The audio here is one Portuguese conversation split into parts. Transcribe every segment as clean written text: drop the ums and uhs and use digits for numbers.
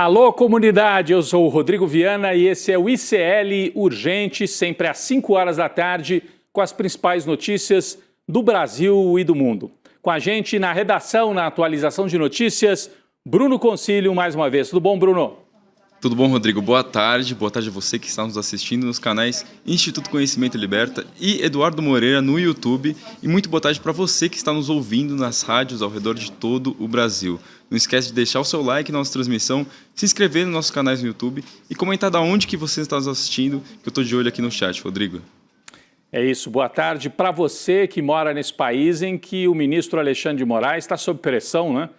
Alô, comunidade, eu sou o Rodrigo Viana e esse é o ICL Urgente, sempre às 5 horas da tarde, com as principais notícias do Brasil e do mundo. Com a gente na redação, na atualização de notícias, Bruno Concílio, mais uma vez. Tudo bom, Bruno? Tudo bom, Rodrigo? Boa tarde a você que está nos assistindo nos canais Instituto Conhecimento Liberta e Eduardo Moreira no YouTube. E muito boa tarde para você que está nos ouvindo nas rádios ao redor de todo o Brasil. Não esquece de deixar o seu like na nossa transmissão, se inscrever nos nossos canais no YouTube e comentar da onde que você está nos assistindo, que eu estou de olho aqui no chat, Rodrigo. É isso, boa tarde para você que mora nesse país em que o ministro Alexandre de Moraes está sob pressão, né?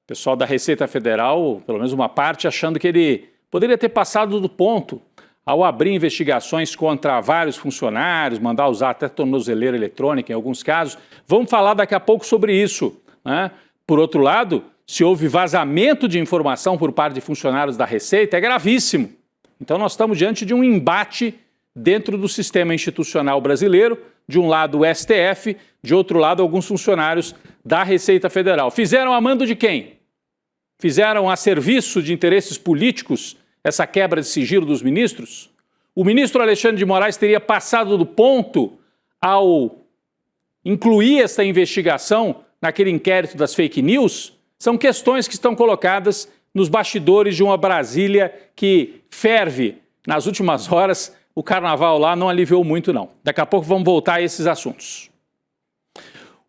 O pessoal da Receita Federal, pelo menos uma parte, achando que ele poderia ter passado do ponto ao abrir investigações contra vários funcionários, mandar usar até tornozeleira eletrônica em alguns casos. Vamos falar daqui a pouco sobre isso, né? Por outro lado, se houve vazamento de informação por parte de funcionários da Receita, é gravíssimo. Então nós estamos diante de um embate dentro do sistema institucional brasileiro, de um lado o STF, de outro lado alguns funcionários da Receita Federal. Fizeram a mando de quem? Fizeram a serviço de interesses políticos essa quebra de sigilo dos ministros? O ministro Alexandre de Moraes teria passado do ponto ao incluir essa investigação naquele inquérito das fake news? São questões que estão colocadas nos bastidores de uma Brasília que ferve. Nas últimas horas, o carnaval lá não aliviou muito, não. Daqui a pouco vamos voltar a esses assuntos.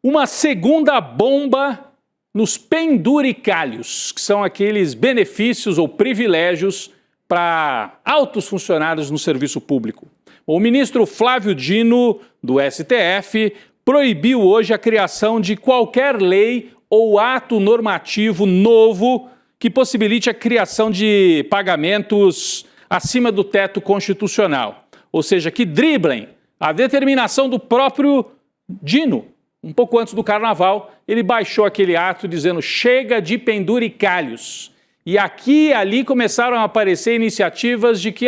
Uma segunda bomba nos penduricalhos, que são aqueles benefícios ou privilégios para altos funcionários no serviço público. O ministro Flávio Dino, do STF, proibiu hoje a criação de qualquer lei ou ato normativo novo que possibilite a criação de pagamentos acima do teto constitucional. Ou seja, que driblem a determinação do próprio Dino. Um pouco antes do carnaval, ele baixou aquele ato dizendo chega de penduricalhos. E aqui e ali começaram a aparecer iniciativas de que,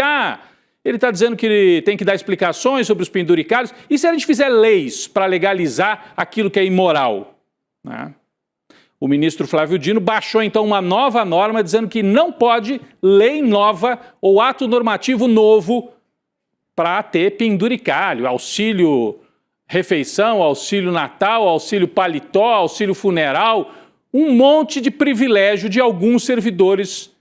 ele está dizendo que ele tem que dar explicações sobre os penduricalhos. E se a gente fizer leis para legalizar aquilo que é imoral? Né? O ministro Flávio Dino baixou então uma nova norma dizendo que não pode lei nova ou ato normativo novo para ter penduricalho, auxílio refeição, auxílio Natal, auxílio paletó, auxílio funeral, um monte de privilégio de alguns servidores,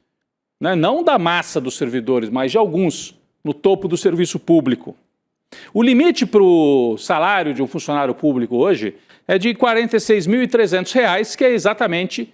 né? Não da massa dos servidores, mas de alguns no topo do serviço público. O limite para o salário de um funcionário público hoje é de R$ 46.300, que é exatamente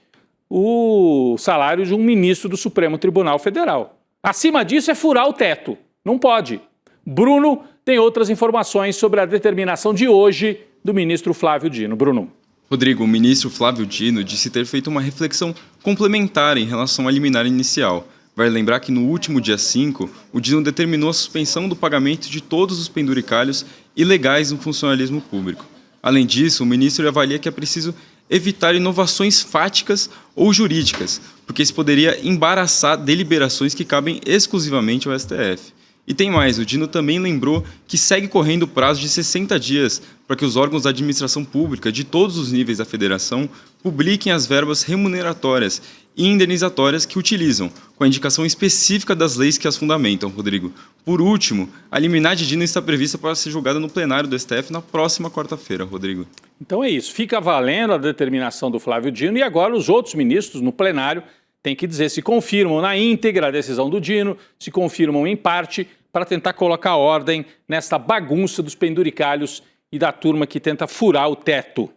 o salário de um ministro do Supremo Tribunal Federal. Acima disso é furar o teto, não pode. Bruno tem outras informações sobre a determinação de hoje do ministro Flávio Dino. Bruno. Rodrigo, o ministro Flávio Dino disse ter feito uma reflexão complementar em relação à liminar inicial. Vale lembrar que no último dia 5, o Dino determinou a suspensão do pagamento de todos os penduricalhos ilegais no funcionalismo público. Além disso, o ministro avalia que é preciso evitar inovações fáticas ou jurídicas, porque isso poderia embaraçar deliberações que cabem exclusivamente ao STF. E tem mais, o Dino também lembrou que segue correndo o prazo de 60 dias para que os órgãos da administração pública de todos os níveis da federação publiquem as verbas remuneratórias e indenizatórias que utilizam, com a indicação específica das leis que as fundamentam, Rodrigo. Por último, a liminar de Dino está prevista para ser julgada no plenário do STF na próxima quarta-feira, Rodrigo. Então é isso, fica valendo a determinação do Flávio Dino e agora os outros ministros no plenário têm que dizer se confirmam na íntegra a decisão do Dino, se confirmam em parte, para tentar colocar ordem nessa bagunça dos penduricalhos e da turma que tenta furar o teto.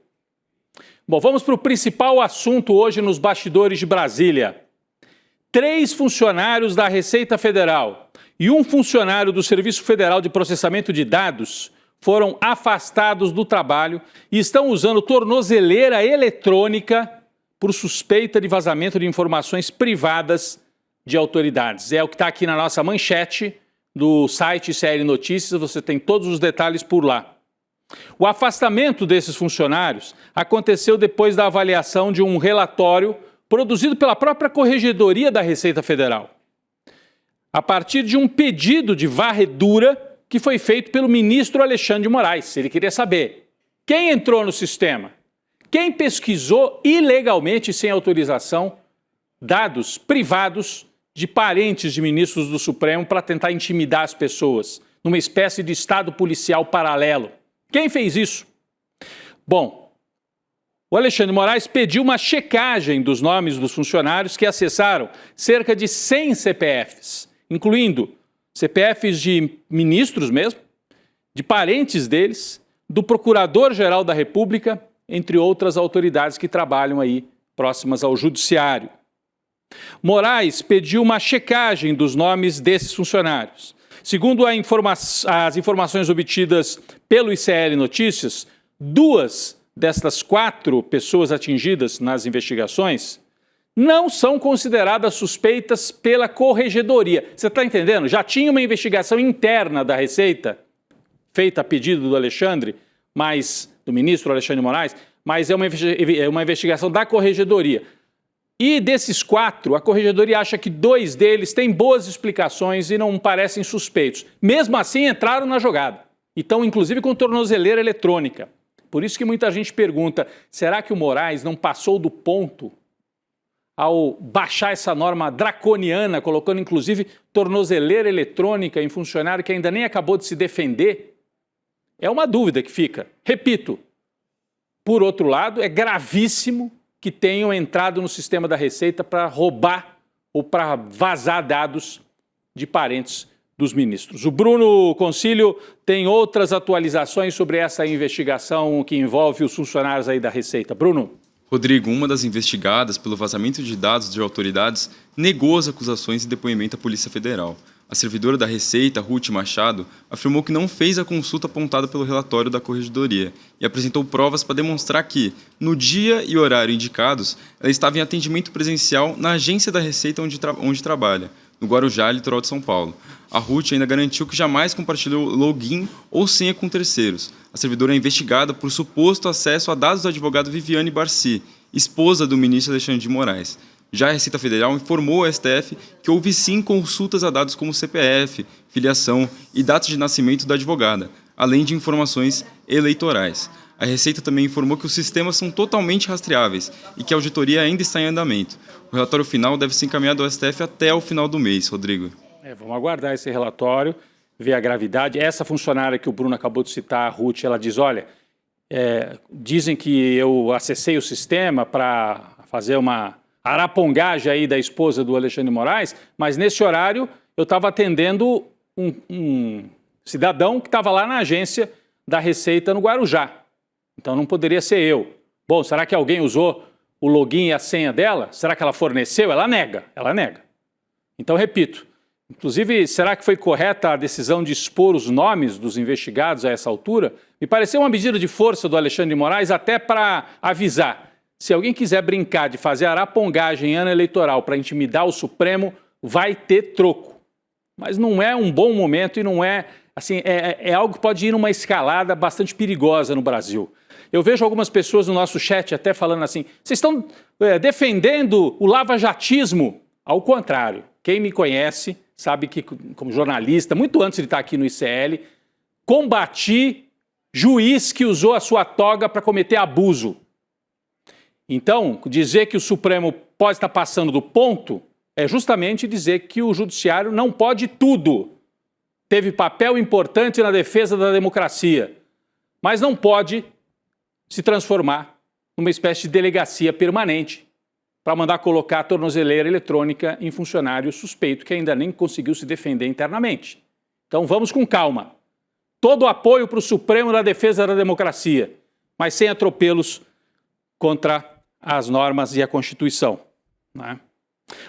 Bom, vamos para o principal assunto hoje nos bastidores de Brasília. 3 funcionários da Receita Federal e um funcionário do Serviço Federal de Processamento de Dados foram afastados do trabalho e estão usando tornozeleira eletrônica por suspeita de vazamento de informações privadas de autoridades. É o que está aqui na nossa manchete do site ICL Notícias, você tem todos os detalhes por lá. O afastamento desses funcionários aconteceu depois da avaliação de um relatório produzido pela própria Corregedoria da Receita Federal, a partir de um pedido de varredura que foi feito pelo ministro Alexandre de Moraes. Ele queria saber quem entrou no sistema, quem pesquisou ilegalmente, sem autorização, dados privados de parentes de ministros do Supremo para tentar intimidar as pessoas, numa espécie de estado policial paralelo. Quem fez isso? Bom, o Alexandre de Moraes pediu uma checagem dos nomes dos funcionários que acessaram cerca de 100 CPFs, incluindo CPFs de ministros mesmo, de parentes deles, do Procurador-Geral da República, entre outras autoridades que trabalham aí próximas ao Judiciário. Moraes pediu uma checagem dos nomes desses funcionários. Segundo as informações obtidas pelo ICL Notícias, 2 destas 4 pessoas atingidas nas investigações não são consideradas suspeitas pela Corregedoria. Você está entendendo? Já tinha uma investigação interna da Receita, feita a pedido do Alexandre, do ministro Alexandre de Moraes, mas é uma investigação da Corregedoria. E desses 4, a Corregedoria acha que 2 deles têm boas explicações e não parecem suspeitos. Mesmo assim, entraram na jogada. E estão, inclusive, com tornozeleira eletrônica. Por isso que muita gente pergunta, será que o Moraes não passou do ponto ao baixar essa norma draconiana, colocando, inclusive, tornozeleira eletrônica em funcionário que ainda nem acabou de se defender? É uma dúvida que fica. Repito, por outro lado, é gravíssimo que tenham entrado no sistema da Receita para roubar ou para vazar dados de parentes dos ministros. O Bruno Concílio tem outras atualizações sobre essa investigação que envolve os funcionários aí da Receita. Bruno. Rodrigo, uma das investigadas pelo vazamento de dados de autoridades, negou as acusações em depoimento à Polícia Federal. A servidora da Receita, Ruth Machado, afirmou que não fez a consulta apontada pelo relatório da Corregedoria e apresentou provas para demonstrar que, no dia e horário indicados, ela estava em atendimento presencial na agência da Receita onde trabalha, no Guarujá, litoral de São Paulo. A Ruth ainda garantiu que jamais compartilhou login ou senha com terceiros. A servidora é investigada por suposto acesso a dados do advogado Viviane Barci, esposa do ministro Alexandre de Moraes. Já a Receita Federal informou ao STF que houve sim consultas a dados como CPF, filiação e data de nascimento da advogada, além de informações eleitorais. A Receita também informou que os sistemas são totalmente rastreáveis e que a auditoria ainda está em andamento. O relatório final deve ser encaminhado ao STF até o final do mês, Rodrigo. Vamos aguardar esse relatório, ver a gravidade. Essa funcionária que o Bruno acabou de citar, a Ruth, ela diz, olha, dizem que eu acessei o sistema para fazer uma arapongagem aí da esposa do Alexandre de Moraes, mas nesse horário eu estava atendendo um cidadão que estava lá na agência da Receita no Guarujá. Então não poderia ser eu. Bom, será que alguém usou o login e a senha dela? Será que ela forneceu? Ela nega. Então, repito, inclusive, será que foi correta a decisão de expor os nomes dos investigados a essa altura? Me pareceu uma medida de força do Alexandre de Moraes até para avisar. Se alguém quiser brincar de fazer arapongagem em ano eleitoral para intimidar o Supremo, vai ter troco. Mas não é um bom momento e não é, assim, é algo que pode ir numa escalada bastante perigosa no Brasil. Eu vejo algumas pessoas no nosso chat até falando assim, vocês estão defendendo o lavajatismo? Ao contrário, quem me conhece sabe que, como jornalista, muito antes de estar aqui no ICL, combati juiz que usou a sua toga para cometer abuso. Então, dizer que o Supremo pode estar passando do ponto é justamente dizer que o Judiciário não pode tudo. Teve papel importante na defesa da democracia, mas não pode se transformar numa espécie de delegacia permanente para mandar colocar a tornozeleira eletrônica em funcionário suspeito que ainda nem conseguiu se defender internamente. Então vamos com calma. Todo o apoio para o Supremo na defesa da democracia, mas sem atropelos contra as normas e a Constituição, né?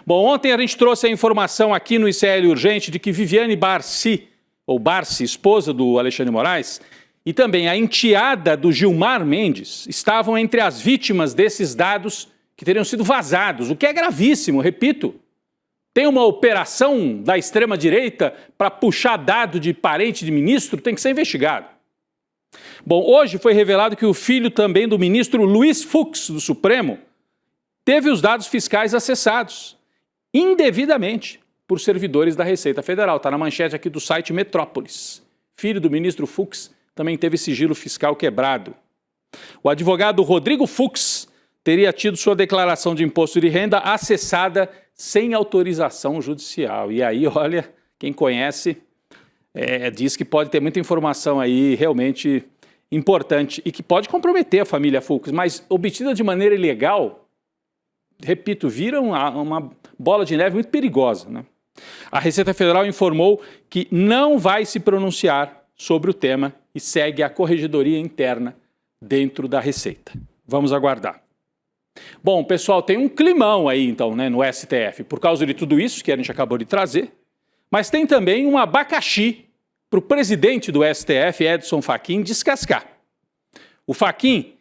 Bom, ontem a gente trouxe a informação aqui no ICL Urgente de que Viviane Barci, esposa do Alexandre de Moraes, e também a enteada do Gilmar Mendes estavam entre as vítimas desses dados que teriam sido vazados, o que é gravíssimo, repito. Tem uma operação da extrema-direita para puxar dado de parente de ministro, tem que ser investigado. Bom, hoje foi revelado que o filho também do ministro Luiz Fux, do Supremo, teve os dados fiscais acessados indevidamente por servidores da Receita Federal. Está na manchete aqui do site Metrópolis. Filho do ministro Fux também teve sigilo fiscal quebrado. O advogado Rodrigo Fux teria tido sua declaração de imposto de renda acessada sem autorização judicial. E aí, olha, quem conhece diz que pode ter muita informação aí realmente importante e que pode comprometer a família Fux, mas obtida de maneira ilegal, repito, vira uma bola de neve muito perigosa, né? A Receita Federal informou que não vai se pronunciar sobre o tema e segue a corregedoria interna dentro da Receita. Vamos aguardar. Bom, pessoal, tem um climão aí então, né, no STF, por causa de tudo isso que a gente acabou de trazer, mas tem também um abacaxi para o presidente do STF, Edson Fachin, descascar. O Fachin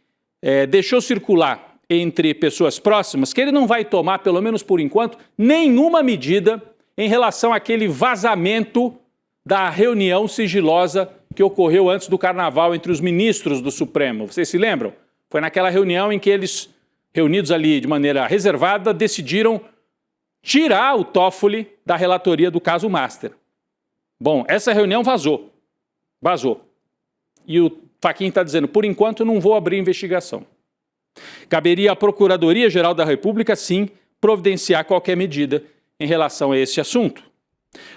deixou circular entre pessoas próximas que ele não vai tomar, pelo menos por enquanto, nenhuma medida em relação àquele vazamento da reunião sigilosa que ocorreu antes do Carnaval entre os ministros do Supremo. Vocês se lembram? Foi naquela reunião em que eles, reunidos ali de maneira reservada, decidiram tirar o Toffoli da relatoria do caso Master. Bom, essa reunião vazou. E o Fachin está dizendo, por enquanto não vou abrir investigação. Caberia à Procuradoria-Geral da República, sim, providenciar qualquer medida em relação a esse assunto.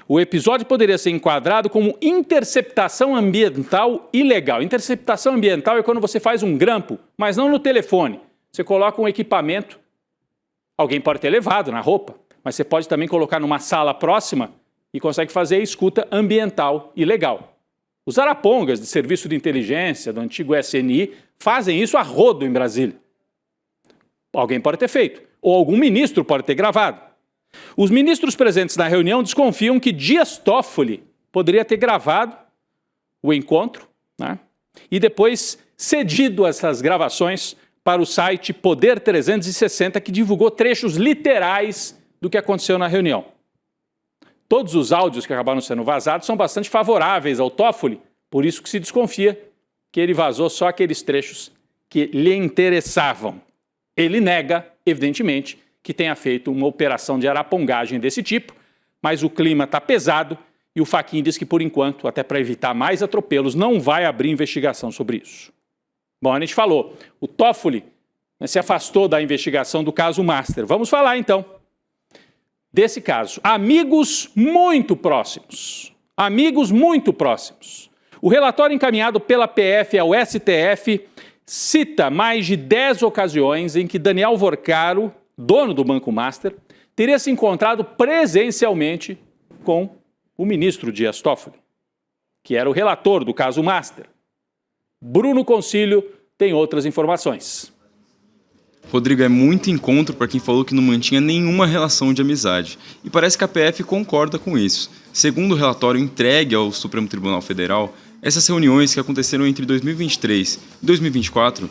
O episódio poderia ser enquadrado como interceptação ambiental ilegal. Interceptação ambiental é quando você faz um grampo, mas não no telefone. Você coloca um equipamento, alguém pode ter levado na roupa, mas você pode também colocar numa sala próxima e consegue fazer a escuta ambiental ilegal. Os arapongas de serviço de inteligência do antigo SNI fazem isso a rodo em Brasília. Alguém pode ter feito, ou algum ministro pode ter gravado. Os ministros presentes na reunião desconfiam que Dias Toffoli poderia ter gravado o encontro, né, e depois cedido essas gravações para o site Poder 360, que divulgou trechos literais do que aconteceu na reunião. Todos os áudios que acabaram sendo vazados são bastante favoráveis ao Toffoli, por isso que se desconfia que ele vazou só aqueles trechos que lhe interessavam. Ele nega, evidentemente, que tenha feito uma operação de arapongagem desse tipo, mas o clima está pesado e o Fachin diz que, por enquanto, até para evitar mais atropelos, não vai abrir investigação sobre isso. Bom, a gente falou, o Toffoli se afastou da investigação do caso Master. Vamos falar, então, desse caso. Amigos muito próximos. O relatório encaminhado pela PF ao STF cita mais de 10 ocasiões em que Daniel Vorcaro, dono do Banco Master, teria se encontrado presencialmente com o ministro Dias Toffoli, que era o relator do caso Master. Bruno Concílio tem outras informações. Rodrigo, é muito encontro para quem falou que não mantinha nenhuma relação de amizade. E parece que a PF concorda com isso. Segundo o relatório entregue ao Supremo Tribunal Federal, essas reuniões que aconteceram entre 2023 e 2024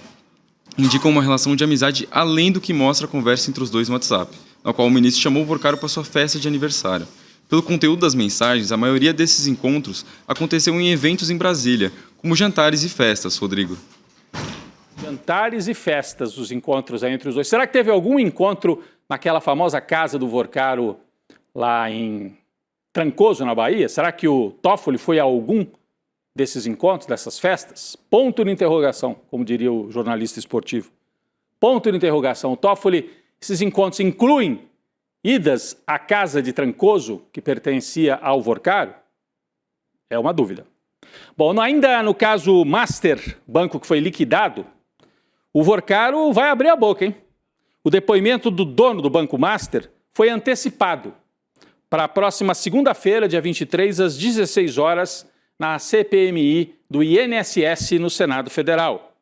indicam uma relação de amizade além do que mostra a conversa entre os dois no WhatsApp, na qual o ministro chamou o Vorcaro para sua festa de aniversário. Pelo conteúdo das mensagens, a maioria desses encontros aconteceu em eventos em Brasília, como jantares e festas, Rodrigo. Jantares e festas, os encontros aí entre os dois. Será que teve algum encontro naquela famosa casa do Vorcaro lá em Trancoso, na Bahia? Será que o Toffoli foi a algum desses encontros, dessas festas? Ponto de interrogação, como diria o jornalista esportivo. Ponto de interrogação. O Toffoli, esses encontros incluem idas à casa de Trancoso, que pertencia ao Vorcaro? É uma dúvida. Bom, ainda no caso Master, banco que foi liquidado, o Vorcaro vai abrir a boca, hein? O depoimento do dono do Banco Master foi antecipado para a próxima segunda-feira, dia 23, às 16 horas, na CPMI do INSS no Senado Federal.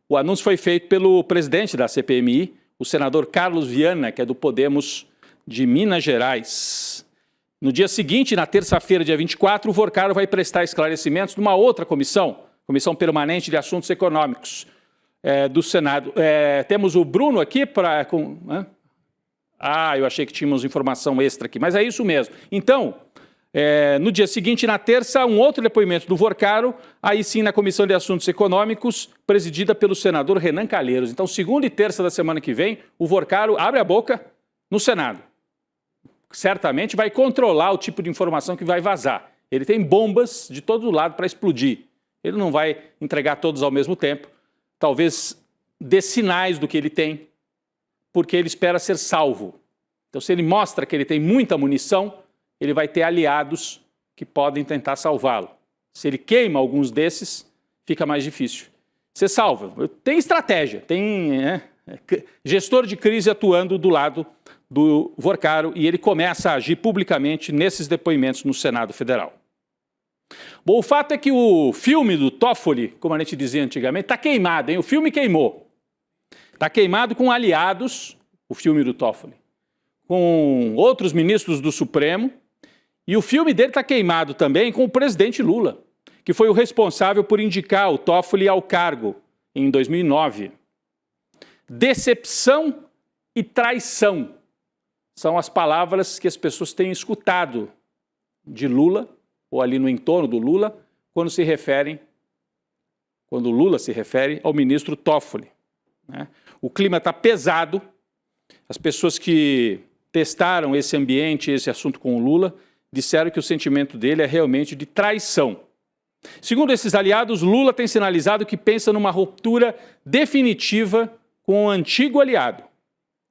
O anúncio foi feito pelo presidente da CPMI, o senador Carlos Viana, que é do Podemos de Minas Gerais. No dia seguinte, na terça-feira, dia 24, o Vorcaro vai prestar esclarecimentos numa outra comissão, Comissão Permanente de Assuntos Econômicos do Senado. Temos o Bruno aqui para... eu achei que tínhamos informação extra aqui, mas é isso mesmo. Então, no dia seguinte, na terça, um outro depoimento do Vorcaro, aí sim na Comissão de Assuntos Econômicos, presidida pelo senador Renan Calheiros. Então, segunda e terça da semana que vem, o Vorcaro abre a boca no Senado. Certamente vai controlar o tipo de informação que vai vazar. Ele tem bombas de todo lado para explodir. Ele não vai entregar todos ao mesmo tempo. Talvez dê sinais do que ele tem, porque ele espera ser salvo. Então, se ele mostra que ele tem muita munição, ele vai ter aliados que podem tentar salvá-lo. Se ele queima alguns desses, fica mais difícil. Você salva. Tem estratégia, tem gestor de crise atuando do lado do Vorcaro e ele começa a agir publicamente nesses depoimentos no Senado Federal. Bom, o fato é que o filme do Toffoli, como a gente dizia antigamente, está queimado, hein? O filme queimou. Está queimado com aliados, o filme do Toffoli, com outros ministros do Supremo, e o filme dele está queimado também com o presidente Lula, que foi o responsável por indicar o Toffoli ao cargo em 2009. Decepção e traição são as palavras que as pessoas têm escutado de Lula, ou ali no entorno do Lula, quando o Lula se refere ao ministro Toffoli. Né? O clima está pesado, as pessoas que testaram esse ambiente, esse assunto com o Lula, disseram que o sentimento dele é realmente de traição. Segundo esses aliados, Lula tem sinalizado que pensa numa ruptura definitiva com o antigo aliado.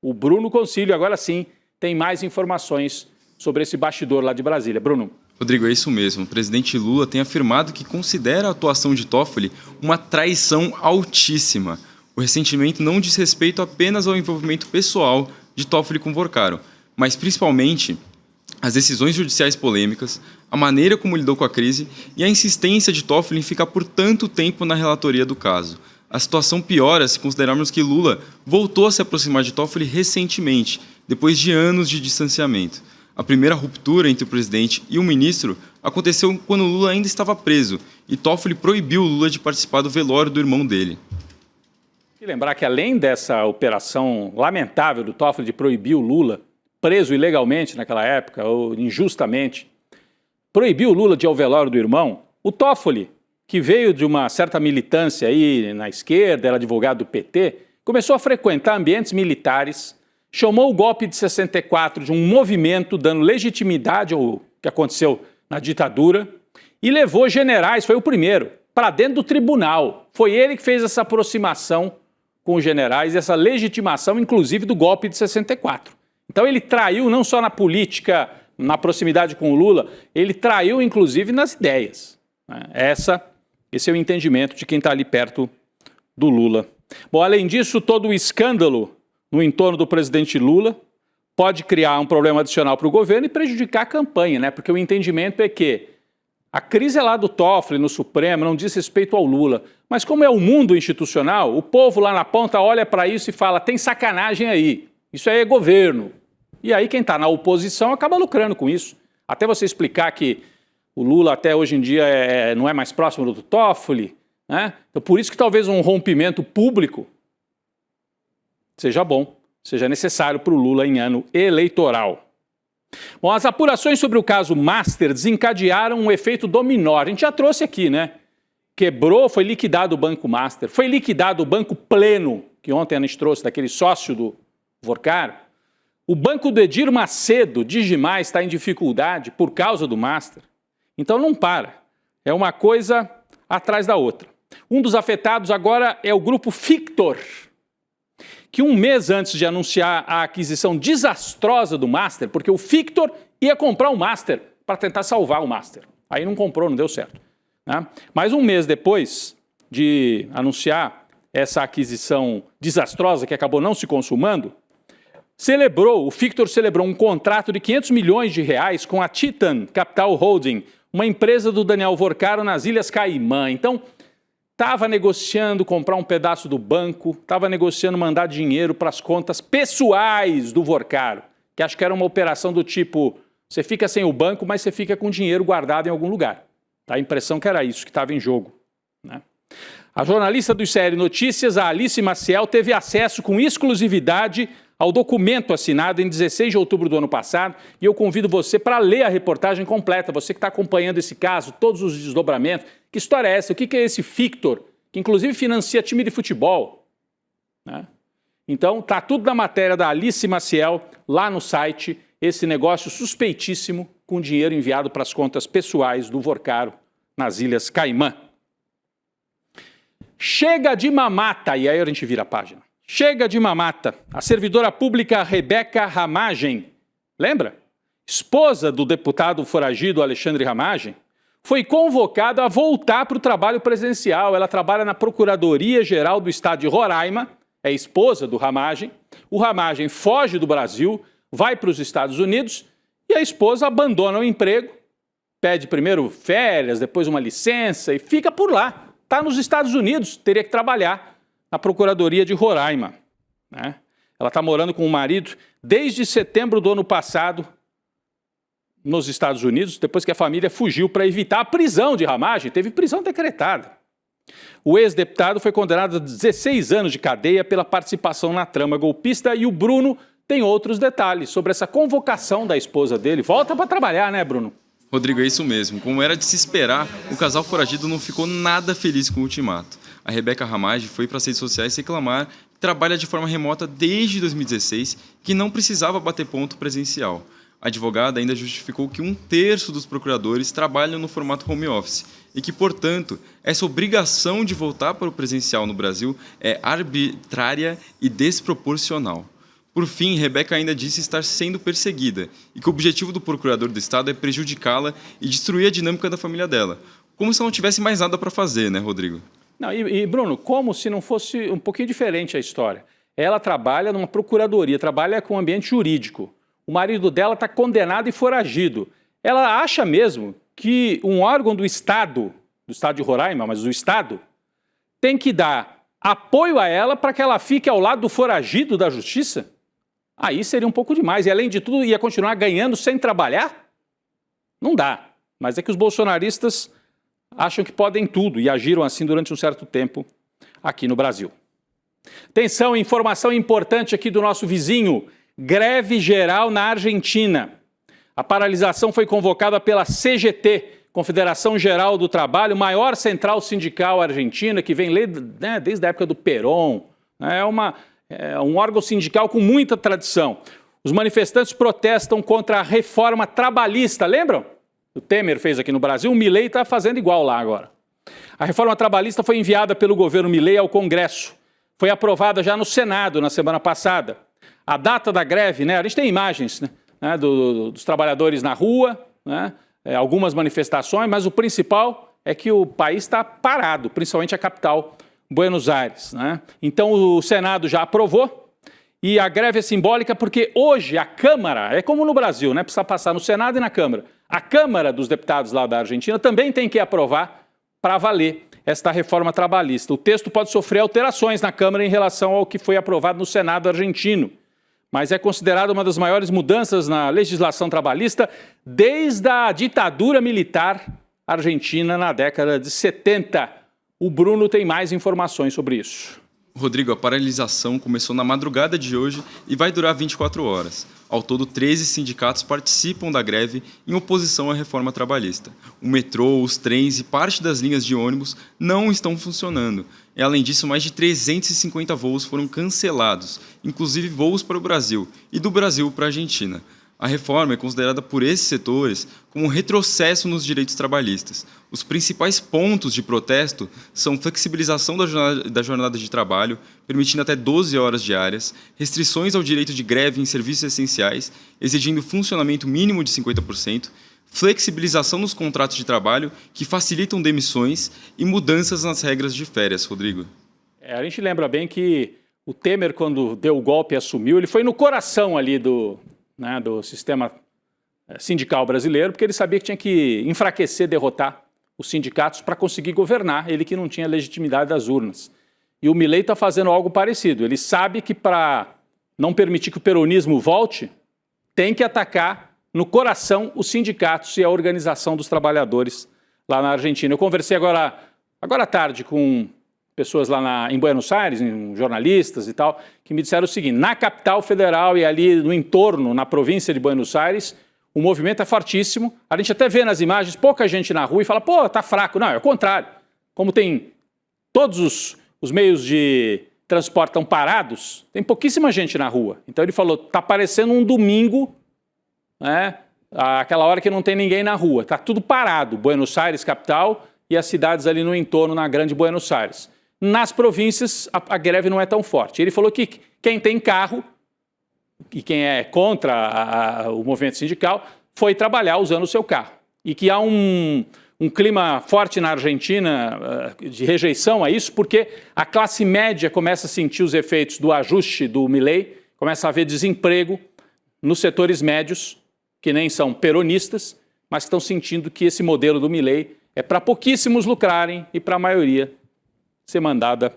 O Bruno Concílio, agora sim, tem mais informações sobre esse bastidor lá de Brasília. Bruno. Rodrigo, é isso mesmo. O presidente Lula tem afirmado que considera a atuação de Toffoli uma traição altíssima. O ressentimento não diz respeito apenas ao envolvimento pessoal de Toffoli com Vorcaro, mas principalmente as decisões judiciais polêmicas, a maneira como lidou com a crise e a insistência de Toffoli em ficar por tanto tempo na relatoria do caso. A situação piora se considerarmos que Lula voltou a se aproximar de Toffoli recentemente, depois de anos de distanciamento. A primeira ruptura entre o presidente e o ministro aconteceu quando Lula ainda estava preso e Toffoli proibiu Lula de participar do velório do irmão dele. E lembrar que além dessa operação lamentável do Toffoli de proibir o Lula, preso ilegalmente naquela época, ou injustamente, proibiu o Lula de ir ao velório do irmão, o Toffoli, que veio de uma certa militância aí na esquerda, era advogado do PT, começou a frequentar ambientes militares, chamou o golpe de 64 de um movimento dando legitimidade ao que aconteceu na ditadura e levou generais, foi o primeiro, para dentro do tribunal. Foi ele que fez essa aproximação com os generais, essa legitimação, inclusive, do golpe de 64. Então ele traiu não só na política, na proximidade com o Lula, ele traiu, inclusive, nas ideias. Esse é o entendimento de quem está ali perto do Lula. Bom, além disso, todo o escândalo no entorno do presidente Lula pode criar um problema adicional para o governo e prejudicar a campanha, né? Porque o entendimento é que a crise é lá do Toffoli, no Supremo, não diz respeito ao Lula. Mas como é o mundo institucional, o povo lá na ponta olha para isso e fala, tem sacanagem aí, isso aí é governo. E aí quem está na oposição acaba lucrando com isso. Até você explicar que o Lula até hoje em dia não é mais próximo do Toffoli, né? Então, por isso que talvez um rompimento público seja bom, seja necessário para o Lula em ano eleitoral. Bom, as apurações sobre o caso Master desencadearam um efeito dominó. A gente já trouxe aqui, né? Quebrou, foi liquidado o Banco Master, foi liquidado o Banco Pleno, que ontem a gente trouxe, daquele sócio do Vorcaro. O banco do Edir Macedo, Digimais, está em dificuldade por causa do Master. Então não para, é uma coisa atrás da outra. Um dos afetados agora é o grupo Fictor, que um mês antes de anunciar a aquisição desastrosa do Master, porque o Fictor ia comprar o Master para tentar salvar o Master. Aí não comprou, não deu certo. Né? Mas um mês depois de anunciar essa aquisição desastrosa, que acabou não se consumando, o Fictor celebrou um contrato de 500 milhões de reais com a Titan Capital Holding, uma empresa do Daniel Vorcaro nas Ilhas Caimã. Então, estava negociando comprar um pedaço do banco, estava negociando mandar dinheiro para as contas pessoais do Vorcaro, que acho que era uma operação do tipo, você fica sem o banco, mas você fica com dinheiro guardado em algum lugar. A impressão que era isso que estava em jogo. Né? A jornalista do ICL Notícias, a Alice Maciel, teve acesso com exclusividade ao documento assinado em 16 de outubro do ano passado, e eu convido você para ler a reportagem completa, você que está acompanhando esse caso, todos os desdobramentos. Que história é essa? O que é esse Fictor, que inclusive financia time de futebol? Né? Então, está tudo na matéria da Alice Maciel, lá no site, esse negócio suspeitíssimo com dinheiro enviado para as contas pessoais do Vorcaro nas Ilhas Caimã. Chega de mamata, e aí a gente vira a página. Chega de mamata. A servidora pública Rebeca Ramagem lembra? Esposa do deputado foragido Alexandre Ramagem, foi convocada a voltar para o trabalho presencial. Ela trabalha na Procuradoria-Geral do Estado de Roraima, é esposa do Ramagem. O Ramagem foge do Brasil, vai para os Estados Unidos e a esposa abandona o emprego, pede primeiro férias, depois uma licença e fica por lá. Está nos Estados Unidos, teria que trabalhar na Procuradoria de Roraima, né? Ela está morando com o marido desde setembro do ano passado nos Estados Unidos, depois que a família fugiu para evitar a prisão de Ramagem. Teve prisão decretada. O ex-deputado foi condenado a 16 anos de cadeia pela participação na trama golpista e o Bruno tem outros detalhes sobre essa convocação da esposa dele. Volta para trabalhar, né, Bruno? Rodrigo, é isso mesmo. Como era de se esperar, o casal foragido não ficou nada feliz com o ultimato. A Rebeca Ramagem foi para as redes sociais reclamar que trabalha de forma remota desde 2016, que não precisava bater ponto presencial. A advogada ainda justificou que 1/3 dos procuradores trabalham no formato home office e que, portanto, essa obrigação de voltar para o presencial no Brasil é arbitrária e desproporcional. Por fim, Rebeca ainda disse estar sendo perseguida e que o objetivo do procurador do Estado é prejudicá-la e destruir a dinâmica da família dela. Como se não tivesse mais nada para fazer, né, Rodrigo? Não, Bruno, como se não fosse um pouquinho diferente a história. Ela trabalha numa procuradoria, trabalha com ambiente jurídico. O marido dela está condenado e foragido. Ela acha mesmo que um órgão do Estado de Roraima, mas do Estado, tem que dar apoio a ela para que ela fique ao lado do foragido da justiça? Aí seria um pouco demais. E, além de tudo, ia continuar ganhando sem trabalhar? Não dá. Mas é que os bolsonaristas acham que podem tudo e agiram assim durante um certo tempo aqui no Brasil. Atenção, informação importante aqui do nosso vizinho. Greve geral na Argentina. A paralisação foi convocada pela CGT, Confederação Geral do Trabalho, maior central sindical argentina, que vem desde a época do Perón. É um órgão sindical com muita tradição. Os manifestantes protestam contra a reforma trabalhista, lembram? O Temer fez aqui no Brasil, o Milei está fazendo igual lá agora. A reforma trabalhista foi enviada pelo governo Milei ao Congresso. Foi aprovada já no Senado na semana passada. A data da greve, a gente tem imagens dos trabalhadores na rua, algumas manifestações, mas o principal é que o país está parado, principalmente a capital, Buenos Aires. Então o Senado já aprovou e a greve é simbólica porque hoje a Câmara, é como no Brasil, precisa passar no Senado e na Câmara. A Câmara dos Deputados lá da Argentina também tem que aprovar para valer esta reforma trabalhista. O texto pode sofrer alterações na Câmara em relação ao que foi aprovado no Senado argentino, mas é considerado uma das maiores mudanças na legislação trabalhista desde a ditadura militar argentina na década de 70. O Bruno tem mais informações sobre isso. Rodrigo, a paralisação começou na madrugada de hoje e vai durar 24 horas. Ao todo, 13 sindicatos participam da greve em oposição à reforma trabalhista. O metrô, os trens e parte das linhas de ônibus não estão funcionando. E, além disso, mais de 350 voos foram cancelados, inclusive voos para o Brasil e do Brasil para a Argentina. A reforma é considerada por esses setores como um retrocesso nos direitos trabalhistas. Os principais pontos de protesto são flexibilização da jornada de trabalho, permitindo até 12 horas diárias, restrições ao direito de greve em serviços essenciais, exigindo funcionamento mínimo de 50%, flexibilização nos contratos de trabalho que facilitam demissões e mudanças nas regras de férias, Rodrigo. A gente lembra bem que o Temer, quando deu o golpe e assumiu, ele foi no coração ali do sistema sindical brasileiro, porque ele sabia que tinha que enfraquecer, derrotar os sindicatos para conseguir governar, ele que não tinha legitimidade das urnas. E o Milei está fazendo algo parecido. Ele sabe que para não permitir que o peronismo volte, tem que atacar no coração os sindicatos e a organização dos trabalhadores lá na Argentina. Eu conversei agora à tarde com pessoas lá em Buenos Aires, jornalistas e tal, que me disseram o seguinte: na capital federal e ali no entorno, na província de Buenos Aires, o movimento é fortíssimo. A gente até vê nas imagens pouca gente na rua e fala, pô, tá fraco. Não, é o contrário. Como tem todos os meios de transporte estão parados, tem pouquíssima gente na rua. Então ele falou, tá parecendo um domingo, aquela hora que não tem ninguém na rua. Tá tudo parado, Buenos Aires, capital, e as cidades ali no entorno, na grande Buenos Aires. Nas províncias, a greve não é tão forte. Ele falou que quem tem carro e quem é contra o movimento sindical, foi trabalhar usando o seu carro. E que há um clima forte na Argentina de rejeição a isso, porque a classe média começa a sentir os efeitos do ajuste do Milei, começa a haver desemprego nos setores médios, que nem são peronistas, mas estão sentindo que esse modelo do Milei é para pouquíssimos lucrarem e para a maioria ser mandada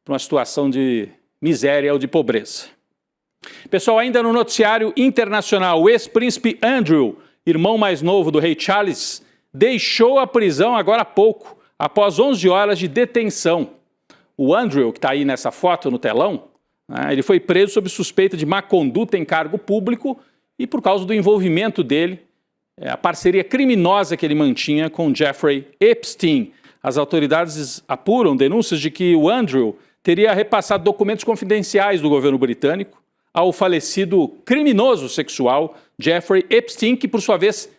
para uma situação de miséria ou de pobreza. Pessoal, ainda no noticiário internacional, o ex-príncipe Andrew, irmão mais novo do rei Charles, deixou a prisão agora há pouco, após 11 horas de detenção. O Andrew, que está aí nessa foto no telão, ele foi preso sob suspeita de má conduta em cargo público e por causa do envolvimento dele, a parceria criminosa que ele mantinha com Jeffrey Epstein. As autoridades apuram denúncias de que o Andrew teria repassado documentos confidenciais do governo britânico ao falecido criminoso sexual Jeffrey Epstein, que por sua vez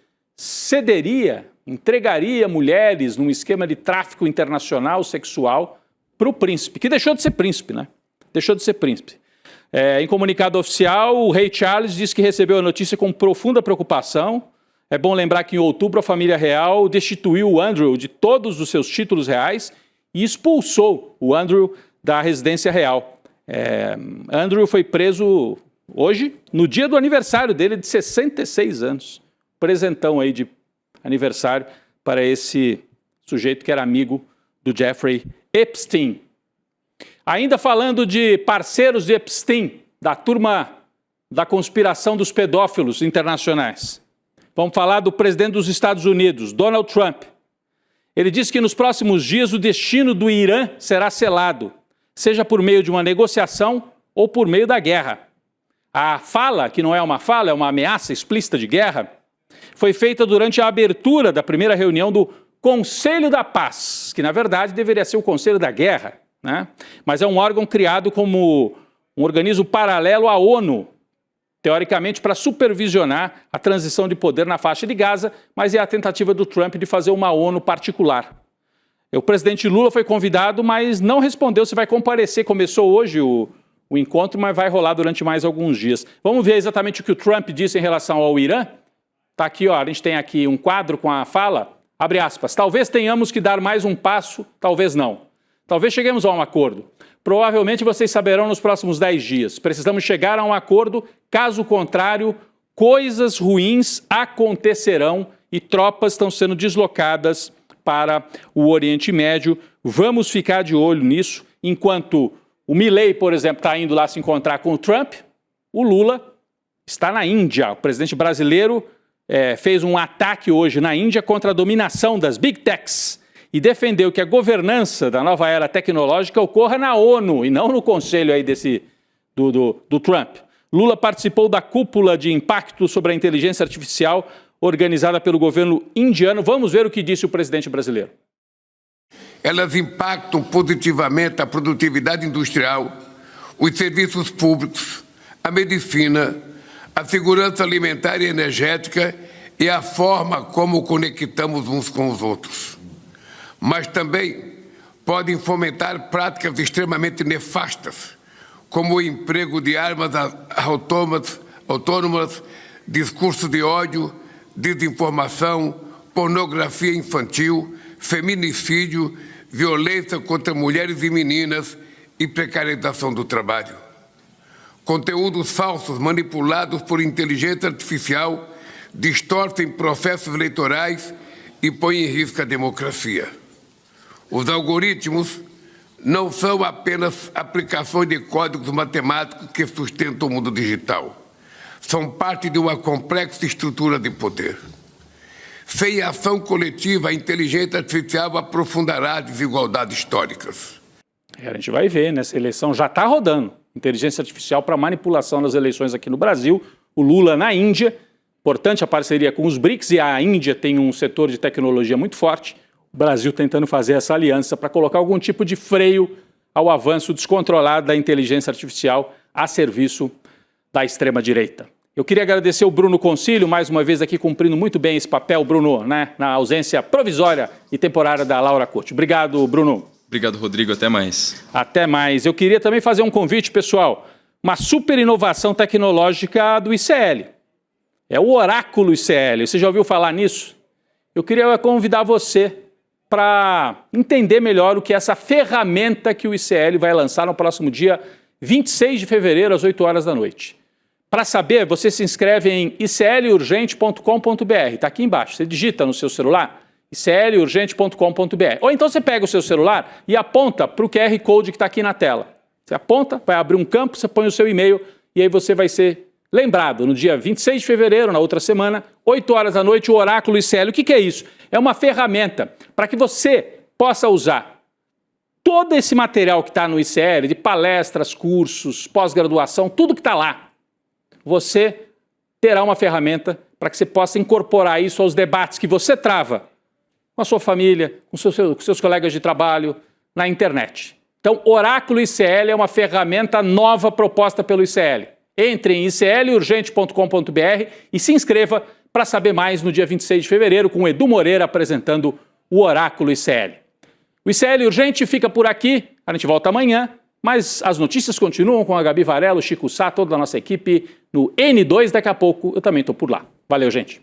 entregaria mulheres num esquema de tráfico internacional sexual para o príncipe, que deixou de ser príncipe, né? Deixou de ser príncipe. Em comunicado oficial, o rei Charles disse que recebeu a notícia com profunda preocupação. É bom lembrar que em outubro a família real destituiu o Andrew de todos os seus títulos reais e expulsou o Andrew da residência real. Andrew foi preso hoje, no dia do aniversário dele de 66 anos. Presentão aí de aniversário para esse sujeito que era amigo do Jeffrey Epstein. Ainda falando de parceiros de Epstein, da turma da conspiração dos pedófilos internacionais. Vamos falar do presidente dos Estados Unidos, Donald Trump. Ele disse que nos próximos dias o destino do Irã será selado, seja por meio de uma negociação ou por meio da guerra. A fala, que não é uma fala, é uma ameaça explícita de guerra, foi feita durante a abertura da primeira reunião do Conselho da Paz, que na verdade deveria ser o Conselho da Guerra, né? Mas é um órgão criado como um organismo paralelo à ONU, teoricamente para supervisionar a transição de poder na faixa de Gaza, mas é a tentativa do Trump de fazer uma ONU particular. O presidente Lula foi convidado, mas não respondeu se vai comparecer. Começou hoje o encontro, mas vai rolar durante mais alguns dias. Vamos ver exatamente o que o Trump disse em relação ao Irã? Está aqui, ó, a gente tem aqui um quadro com a fala, abre aspas, talvez tenhamos que dar mais um passo, talvez não. Talvez cheguemos a um acordo. Provavelmente vocês saberão nos próximos 10 dias. Precisamos chegar a um acordo, caso contrário, coisas ruins acontecerão e tropas estão sendo deslocadas para o Oriente Médio. Vamos ficar de olho nisso. Enquanto o Milei, por exemplo, está indo lá se encontrar com o Trump, o Lula está na Índia. O presidente brasileiro fez um ataque hoje na Índia contra a dominação das Big Techs e defendeu que a governança da nova era tecnológica ocorra na ONU e não no conselho aí do Trump. Lula participou da cúpula de impacto sobre a inteligência artificial organizada pelo governo indiano. Vamos ver o que disse o presidente brasileiro. Elas impactam positivamente a produtividade industrial, os serviços públicos, a medicina, a segurança alimentar e energética e a forma como conectamos uns com os outros. Mas também podem fomentar práticas extremamente nefastas, como o emprego de armas autônomas, discurso de ódio, desinformação, pornografia infantil, feminicídio, violência contra mulheres e meninas e precarização do trabalho. Conteúdos falsos manipulados por inteligência artificial distorcem processos eleitorais e põem em risco a democracia. Os algoritmos não são apenas aplicações de códigos matemáticos que sustentam o mundo digital. São parte de uma complexa estrutura de poder. Sem ação coletiva, a inteligência artificial aprofundará desigualdades históricas. A gente vai ver, nessa eleição já está rodando. Inteligência artificial para manipulação das eleições aqui no Brasil. O Lula na Índia. Importante a parceria com os BRICS e a Índia tem um setor de tecnologia muito forte. O Brasil tentando fazer essa aliança para colocar algum tipo de freio ao avanço descontrolado da inteligência artificial a serviço da extrema-direita. Eu queria agradecer o Bruno Concílio, mais uma vez aqui cumprindo muito bem esse papel, Bruno, né, na ausência provisória e temporária da Laura Corte. Obrigado, Bruno. Obrigado, Rodrigo. Até mais. Até mais. Eu queria também fazer um convite, pessoal. uma super inovação tecnológica do ICL. É o Oráculo ICL. Você já ouviu falar nisso? Eu queria convidar você para entender melhor o que é essa ferramenta que o ICL vai lançar no próximo dia 26 de fevereiro, às 8 horas da noite. Para saber, você se inscreve em iclurgente.com.br. Está aqui embaixo. Você digita no seu celular iclurgente.com.br. Ou então você pega o seu celular e aponta para o QR Code que está aqui na tela. Você aponta, vai abrir um campo, você põe o seu e-mail e aí você vai ser lembrado no dia 26 de fevereiro, na outra semana, 8 horas da noite, o Oráculo ICL. O que é isso? É uma ferramenta para que você possa usar todo esse material que está no ICL, de palestras, cursos, pós-graduação, tudo que está lá. Você terá uma ferramenta para que você possa incorporar isso aos debates que você trava com a sua família, com seus colegas de trabalho, na internet. Então, Oráculo ICL é uma ferramenta nova proposta pelo ICL. Entre em iclurgente.com.br e se inscreva para saber mais no dia 26 de fevereiro com o Edu Moreira apresentando o Oráculo ICL. O ICL Urgente fica por aqui, a gente volta amanhã, mas as notícias continuam com a Gabi Varela, o Chico Sá, toda a nossa equipe no N2. Daqui a pouco eu também estou por lá. Valeu, gente.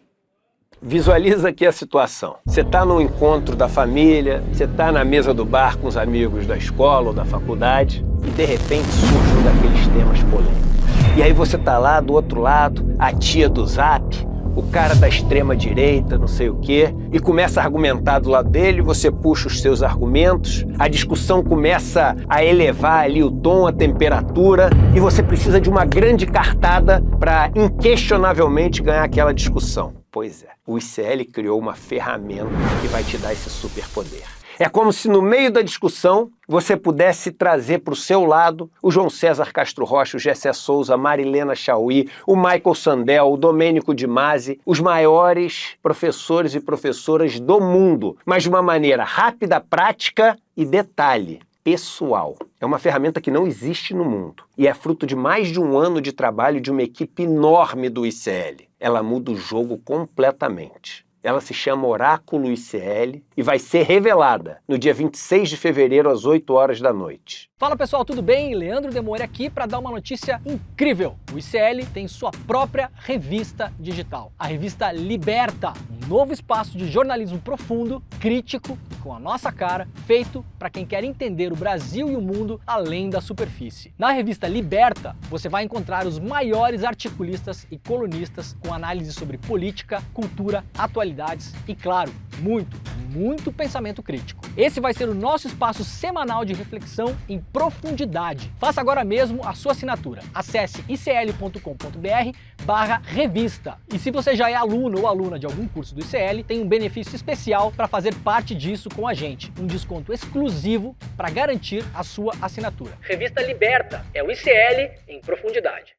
Visualiza aqui a situação. Você está no encontro da família, você está na mesa do bar com os amigos da escola ou da faculdade e de repente surge um daqueles temas polêmicos. E aí você tá lá do outro lado, a tia do Zap, o cara da extrema direita, não sei o quê, e começa a argumentar do lado dele, você puxa os seus argumentos, a discussão começa a elevar ali o tom, a temperatura, e você precisa de uma grande cartada para inquestionavelmente ganhar aquela discussão. Pois é, o ICL criou uma ferramenta que vai te dar esse superpoder. É como se no meio da discussão você pudesse trazer para o seu lado o João César Castro Rocha, o Gessé Souza, a Marilena Chauí, o Michael Sandel, o Domênico de Masi, os maiores professores e professoras do mundo, mas de uma maneira rápida, prática e detalhe, pessoal. É uma ferramenta que não existe no mundo e é fruto de mais de um ano de trabalho de uma equipe enorme do ICL. Ela muda o jogo completamente. Ela se chama Oráculo ICL e vai ser revelada no dia 26 de fevereiro, às 8 horas da noite. Fala pessoal, tudo bem? Leandro Demore aqui para dar uma notícia incrível. O ICL tem sua própria revista digital, a revista Liberta, um novo espaço de jornalismo profundo, crítico, com a nossa cara, feito para quem quer entender o Brasil e o mundo além da superfície. Na revista Liberta, você vai encontrar os maiores articulistas e colunistas com análise sobre política, cultura, atualidades e, claro, muito pensamento crítico. Esse vai ser o nosso espaço semanal de reflexão em profundidade. Faça agora mesmo a sua assinatura. Acesse icl.com.br/revista. E se você já é aluno ou aluna de algum curso do ICL, tem um benefício especial para fazer parte disso com a gente. Um desconto exclusivo para garantir a sua assinatura. Revista Liberta é o ICL em profundidade.